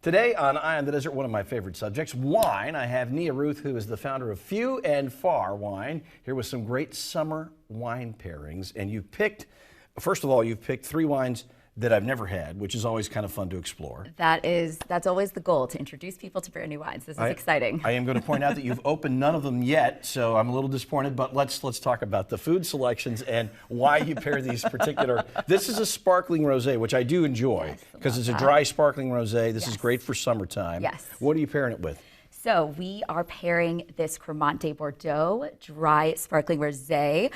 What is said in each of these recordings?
Today on Eye on the Desert, one of my favorite subjects, wine. I have Nia Ruth, who is the founder of Few and Far Wine, here with some great summer wine pairings. And you've picked, first of all, you've picked 3 wines that I've never had, which is always kind of fun to explore. That's always the goal, to introduce people to brand new wines. This is exciting. I am going to point out that you've opened none of them yet, so I'm a little disappointed, but let's talk about the food selections and why you pair these particular. This is a sparkling rosé, which I do enjoy because it's a dry sparkling rosé. This is great for summertime. Yes. What are you pairing it with? So we are pairing this Cremant de Bordeaux dry sparkling rosé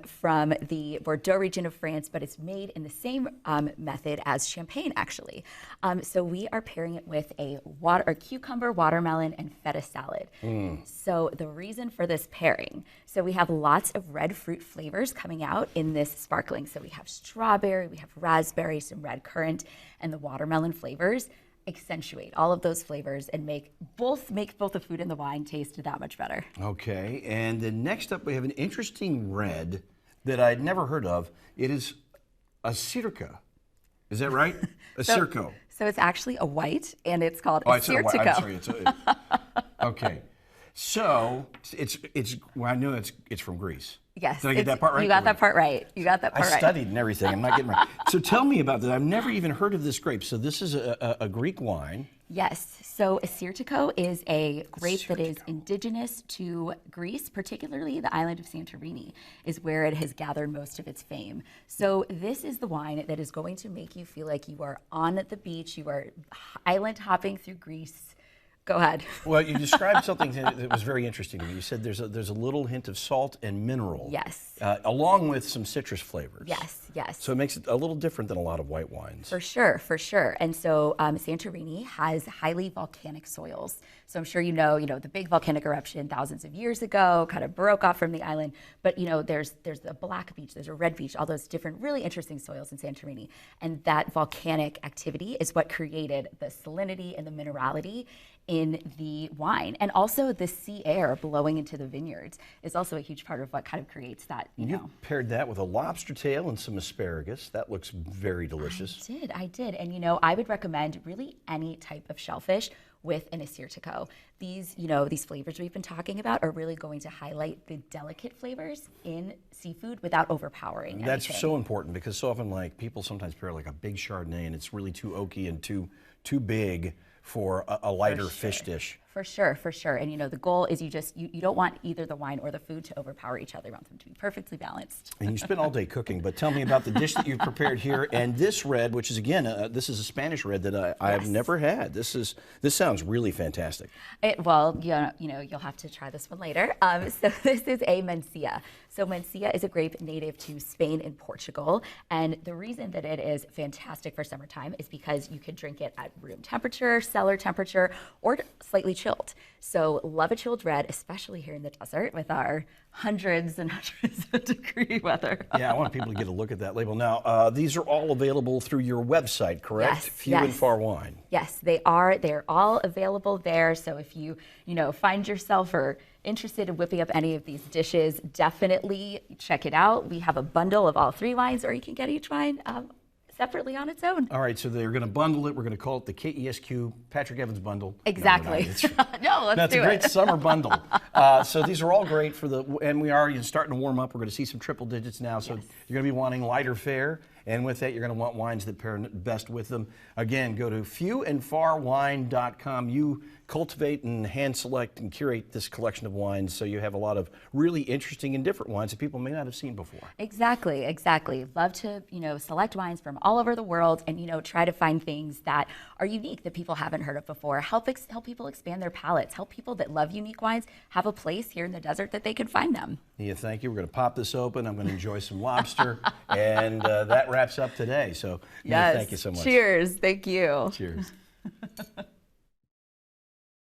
from the Bordeaux region of France, but it's made in the same method as champagne, actually. So we are pairing it with a cucumber, watermelon, and feta salad. So the reason for this pairing, so we have lots of red fruit flavors coming out in this sparkling. So we have strawberry, we have raspberry, some red currant, and the watermelon flavors accentuate all of those flavors and make both the food and the wine taste that much better. Okay, and then next up we have an interesting red that I'd never heard of. It is a Circa. Is that right? A Circo. So it's actually a white, and it's called a Cirtico. I'm sorry. Okay. So well, I know it's from Greece. Yes. Did I get that part right? You got that part right. You got that part right. I studied and everything. I'm not getting right. So tell me about that. I've never even heard of this grape. So this is a Greek wine. Yes. So a Cirtico is a grape that is indigenous to Greece, particularly the island of Santorini, is where it has gathered most of its fame. So this is the wine that is going to make you feel like you are on the beach, you are island hopping through Greece. Go ahead. Well, you described something that was very interesting to me. You said there's a little hint of salt and mineral. Yes. Along with some citrus flavors. Yes, yes. So it makes it a little different than a lot of white wines. For sure, for sure. And so Santorini has highly volcanic soils. So I'm sure you know the big volcanic eruption thousands of years ago kind of broke off from the island. But there's a black beach, there's a red beach, all those different really interesting soils in Santorini. And that volcanic activity is what created the salinity and the minerality in the wine. And also the sea air blowing into the vineyards is also a huge part of what kind of creates that, You paired that with a lobster tail and some asparagus. That looks very delicious. I did. And I would recommend really any type of shellfish with an Assyrtiko. These flavors we've been talking about are really going to highlight the delicate flavors in seafood without overpowering anything. That's so important because so often people sometimes pair like a big Chardonnay and it's really too oaky and too big for a lighter fish dish. For sure, for sure. And the goal is you don't want either the wine or the food to overpower each other. You want them to be perfectly balanced. And you spent all day cooking, but tell me about the dish that you've prepared here and this red, which is again, this is a Spanish red that I have never had. This sounds really fantastic. Well, you'll have to try this one later. So this is a Mencia. So Mencia is a grape native to Spain and Portugal. And the reason that it is fantastic for summertime is because you can drink it at room temperature, cellar temperature, or slightly chilled. So love a chilled red, especially here in the desert with our hundreds and hundreds of degree weather. Yeah, I want people to get a look at that label. Now, these are all available through your website, correct? Yes, Few and Far Wine. Yes, they are. They're all available there. So if you, find yourself or interested in whipping up any of these dishes, definitely check it out. We have a bundle of all 3 wines, or you can get each wine separately on its own. All right, so they're going to bundle it. We're going to call it the KESQ Patrick Evans bundle. Exactly. No, let's That's do a great it. summer bundle. So these are all great and we are starting to warm up. We're going to see some triple digits now. So you're going to be wanting lighter fare. And with that, you're going to want wines that pair best with them. Again, go to fewandfarwine.com. You cultivate and hand select and curate this collection of wines, so you have a lot of really interesting and different wines that people may not have seen before. Exactly. Love to, select wines from all over the world and, try to find things that are unique that people haven't heard of before. Help people expand their palates. Help people that love unique wines have a place here in the desert that they can find them. Yeah, thank you. We're going to pop this open. I'm going to enjoy some lobster. And that wraps up today. So, thank you so much. Cheers. Thank you. Cheers.